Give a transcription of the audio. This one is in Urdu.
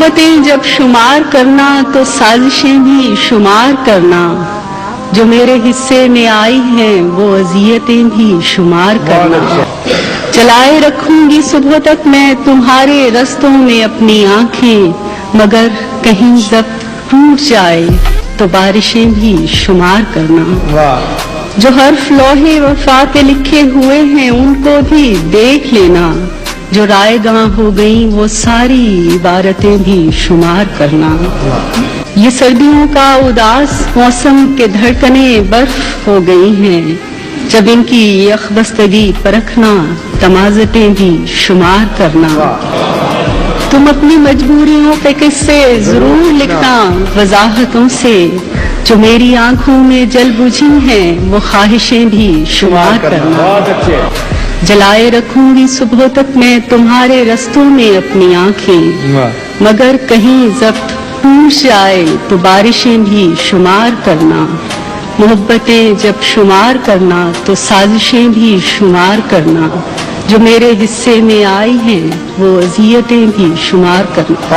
محبتیں جب شمار کرنا تو سازشیں بھی شمار کرنا، جو میرے حصے میں آئی ہیں وہ اذیتیں بھی شمار کرنا۔ چلائے رکھوں گی صبح تک میں تمہارے رستوں میں اپنی آنکھیں، مگر کہیں ضبط ٹوٹ جائے تو بارشیں بھی شمار کرنا۔ جو حرف لوحے وفا کے لکھے ہوئے ہیں ان کو بھی دیکھ لینا، جو رائے گاں ہو گئیں وہ ساری عبارتیں بھی شمار کرنا۔ یہ سردیوں کا اداس موسم کے دھڑکنیں برف ہو گئی ہیں، جب ان کی یخبستگی پرکھنا تمازٹیں بھی شمار کرنا۔ تم اپنی مجبوریوں پہ قصے ضرور لکھنا وضاحتوں سے، جو میری آنکھوں میں جل بجھی ہیں وہ خواہشیں بھی شمار کرنا۔ جلائے رکھوں گی صبح تک میں تمہارے رستوں میں اپنی آنکھیں، مگر کہیں ضبط ٹوٹ جائے تو بارشیں بھی شمار کرنا۔ محبتیں جب شمار کرنا تو سازشیں بھی شمار کرنا، جو میرے حصے میں آئی ہیں وہ اذیتیں بھی شمار کرنا۔